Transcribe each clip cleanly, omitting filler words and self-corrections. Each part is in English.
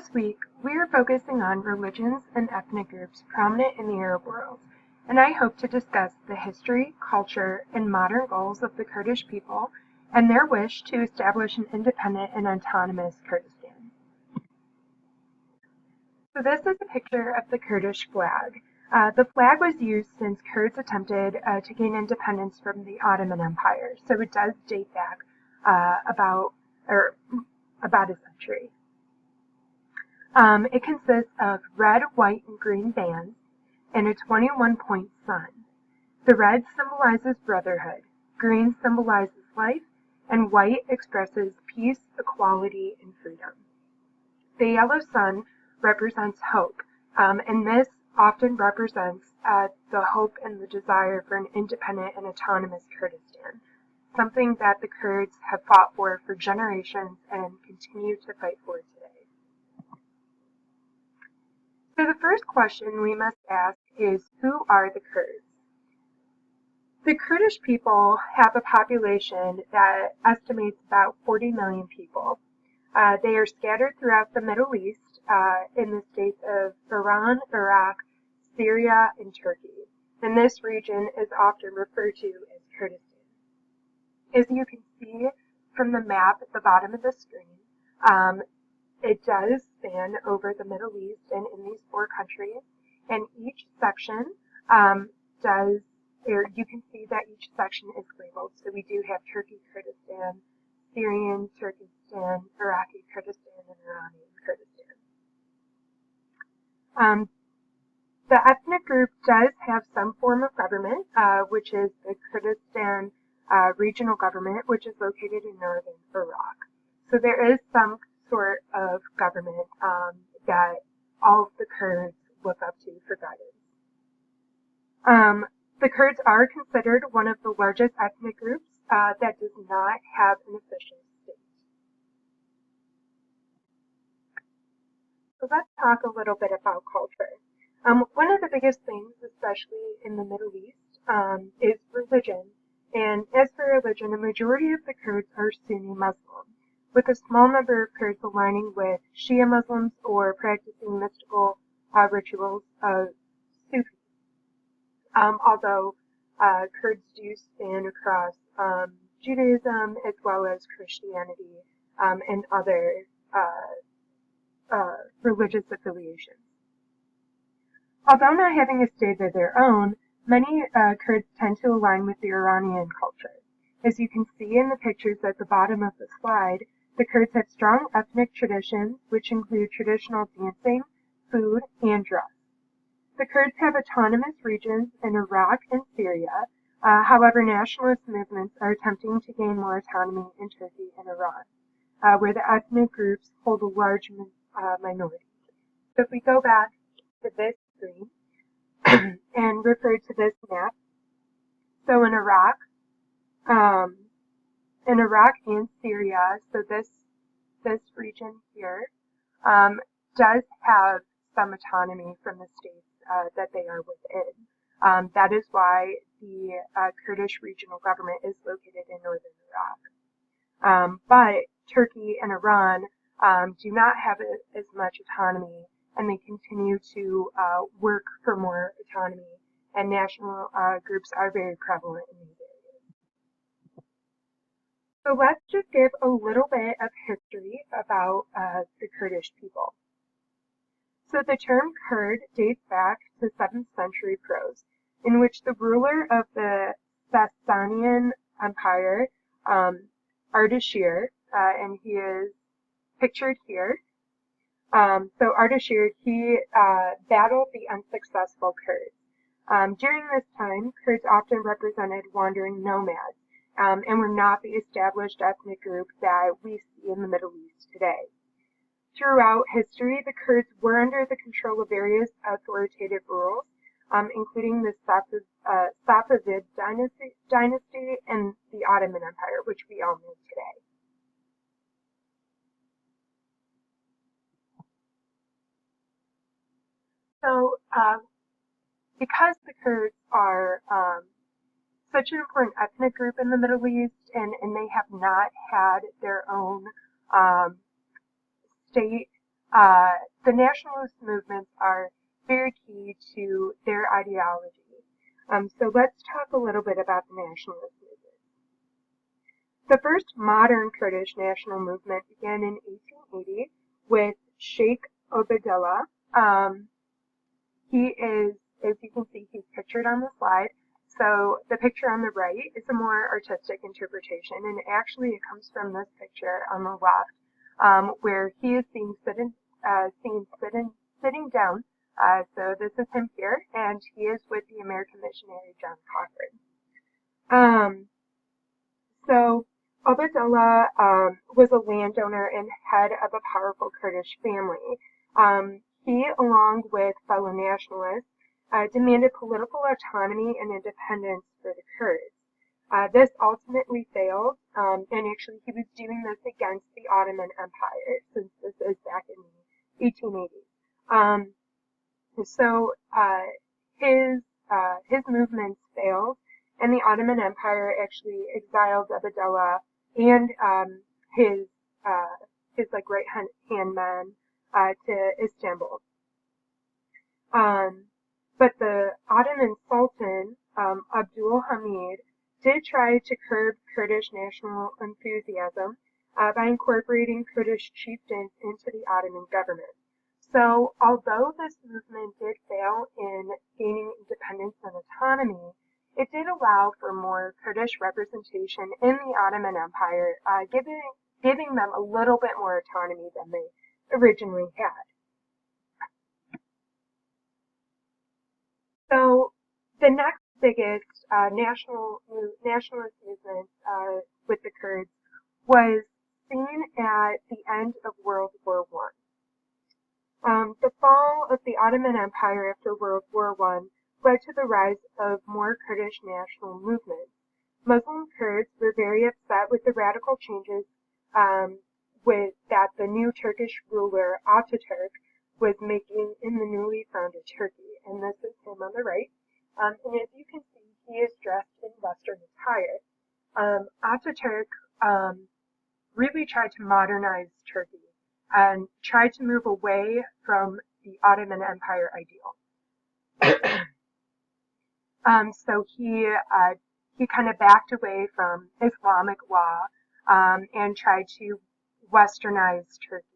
This week, we are focusing on religions and ethnic groups prominent in the Arab world, and I hope to discuss the history, culture, and modern goals of the Kurdish people and their wish to establish an independent and autonomous Kurdistan. So this is a picture of the Kurdish flag. The flag was used since Kurds attempted to gain independence from the Ottoman Empire, so it does date back about a century. It consists of red, white, and green bands and a 21-point sun. The red symbolizes brotherhood, green symbolizes life, and white expresses peace, equality, and freedom. The yellow sun represents hope, and this often represents the hope and the desire for an independent and autonomous Kurdistan, something that the Kurds have fought for generations and continue to fight for today. So the first question we must ask is, who are the Kurds? The Kurdish people have a population that estimates about 40 million people. They are scattered throughout the Middle East in the states of Iran, Iraq, Syria, and Turkey. And this region is often referred to as Kurdistan. As you can see from the map at the bottom of the screen, it does span over the Middle East and in these four countries, and each section you can see that each section is labeled. So we do have Turkey Kurdistan, Syrian Turkestan, Iraqi Kurdistan, and Iranian Kurdistan. The ethnic group does have some form of government, which is the Kurdistan regional government, which is located in northern Iraq. So there is some sort of government that all of the Kurds look up to for guidance. The Kurds are considered one of the largest ethnic groups that does not have an official state. So let's talk a little bit about culture. One of the biggest things, especially in the Middle East, is religion. And as for religion, a majority of the Kurds are Sunni Muslim, with a small number of Kurds aligning with Shia Muslims or practicing mystical rituals of Sufi. Although Kurds do span across Judaism as well as Christianity and other religious affiliations. Although not having a state of their own, many Kurds tend to align with the Iranian culture. As you can see in the pictures at the bottom of the slide, the Kurds have strong ethnic traditions, which include traditional dancing, food, and dress. The Kurds have autonomous regions in Iraq and Syria. However, nationalist movements are attempting to gain more autonomy in Turkey and Iran, where the ethnic groups hold a large minority. So if we go back to this screen and refer to this map, so in Iraq and Syria, so this region here does have some autonomy from the states that they are within. That is why the Kurdish regional government is located in northern Iraq. But Turkey and Iran do not have as much autonomy, and they continue to work for more autonomy, and national groups are very prevalent in these areas. So let's just give a little bit of history about the Kurdish people. So the term Kurd dates back to 7th century prose, in which the ruler of the Sasanian Empire, Ardashir, and he is pictured here. So Ardashir, he battled the unsuccessful Kurds. During this time, Kurds often represented wandering nomads, and were not the established ethnic group that we see in the Middle East today. Throughout history, the Kurds were under the control of various authoritative rulers, including the Safavid dynasty and the Ottoman Empire, which we all know today. So, because the Kurds are such an important ethnic group in the Middle East, and they have not had their own state the nationalist movements are very key to their ideology. So let's talk a little bit about the nationalist movement. The first modern Kurdish national movement began in 1880 with Sheikh Obadillah. He is, as you can see, he's pictured on the slide. So the picture on the right is a more artistic interpretation, and actually it comes from this picture on the left, where he is seen sitting down. So this is him here, and he is with the American missionary John Cochrane. So Obadullah was a landowner and head of a powerful Kurdish family. He, along with fellow nationalists, demanded political autonomy and independence for the Kurds. This ultimately failed, and actually he was doing this against the Ottoman Empire, since this is back in the 1880s. So his movements failed, and the Ottoman Empire actually exiled Abdullah and his like right hand man to Istanbul. But the Ottoman Sultan Abdul Hamid did try to curb Kurdish national enthusiasm by incorporating Kurdish chieftains into the Ottoman government. So, although this movement did fail in gaining independence and autonomy, it did allow for more Kurdish representation in the Ottoman Empire, giving them a little bit more autonomy than they originally had. So, the next biggest nationalist movement with the Kurds was seen at the end of World War I. The fall of the Ottoman Empire after World War I led to the rise of more Kurdish national movements. Muslim Kurds were very upset with the radical changes that the new Turkish ruler Ataturk was making in the newly founded Turkey. And this is him on the right. And as you can see, he is dressed in Western attire. Ataturk really tried to modernize Turkey and tried to move away from the Ottoman Empire ideal. So he kind of backed away from Islamic law and tried to westernize Turkey.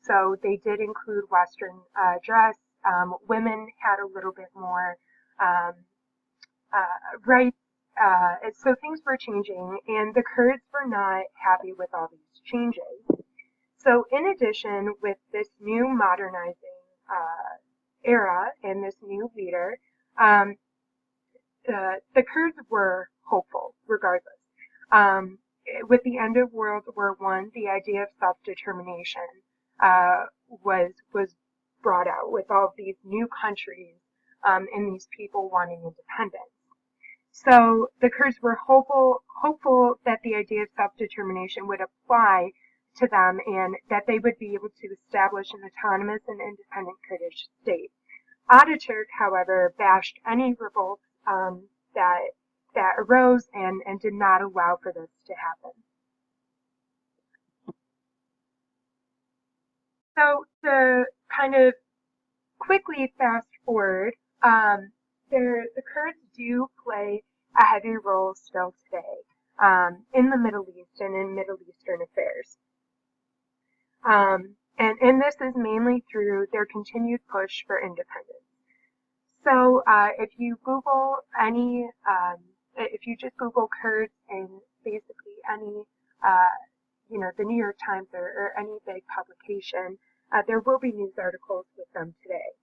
So they did include Western dress. Women had a little bit more rights. So things were changing, and the Kurds were not happy with all these changes. So in addition, with this new modernizing era and this new leader, the Kurds were hopeful regardless. With the end of World War I, the idea of self-determination was brought out with all these new countries and these people wanting independence. So the Kurds were hopeful that the idea of self-determination would apply to them and that they would be able to establish an autonomous and independent Kurdish state. Ataturk, however, bashed any revolt that arose and did not allow for this to happen. So to kind of quickly fast forward, the Kurds do play a heavy role still today in the Middle East and in Middle Eastern affairs. And this is mainly through their continued push for independence. So if you Google if you just Google Kurds in basically any, the New York Times or any big publication, there will be news articles with them today.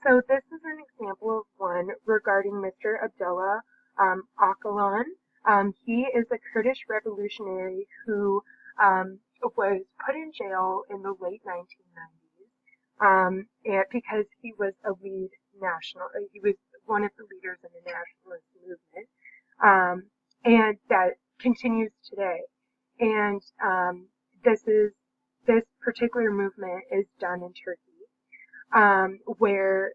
So this is an example of one regarding Mr. Abdullah Öcalan. He is a Kurdish revolutionary who was put in jail in the late 1990s because he was a lead he was one of the leaders in the nationalist movement, and that continues today. And this particular movement is done in Turkey, where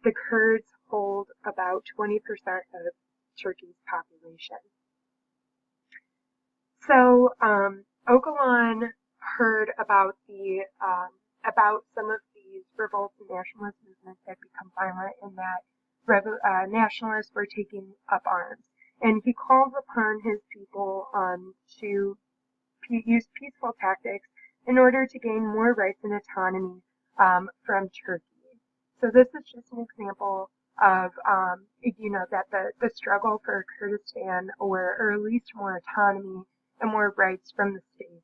the Kurds hold about 20% of Turkey's population. So Öcalan heard about the about some of these revolts and nationalist movements that become violent, and that nationalists were taking up arms. And he calls upon his people to use peaceful tactics in order to gain more rights and autonomy from Turkey. So this is just an example of, that the struggle for Kurdistan, or at least more autonomy and more rights from the state,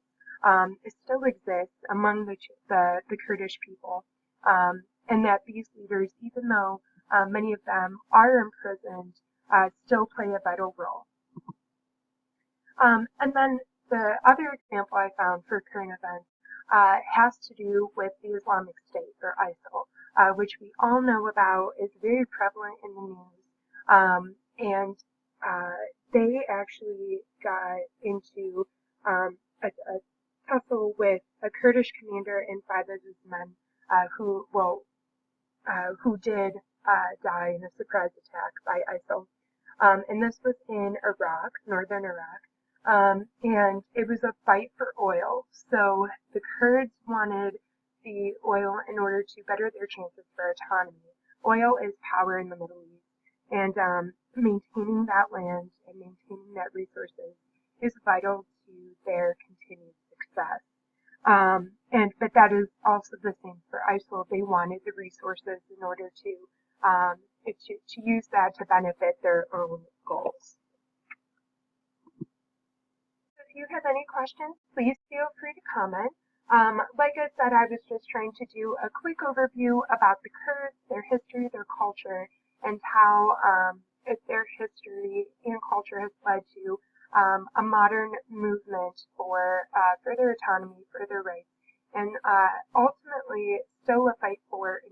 it still exists among the Kurdish people, and that these leaders, even though many of them are imprisoned, still play a vital role. And then the other example I found for current events has to do with the Islamic State, or ISIL, which we all know about, is very prevalent in the news. And they actually got into a tussle with a Kurdish commander and 5 of his men, who did die in a surprise attack by ISIL. And this was in Iraq, northern Iraq. And it was a fight for oil. So the Kurds wanted the oil in order to better their chances for autonomy. Oil is power in the Middle East, and maintaining that land and maintaining that resources is vital to their continued success. But that is also the same for ISIL. They wanted the resources in order to use that to benefit their own goals. If you have any questions, please feel free to comment. Like I said, I was just trying to do a quick overview about the Kurds, their history, their culture, and how their history and culture has led to a modern movement for further autonomy, further rights, and ultimately still a fight for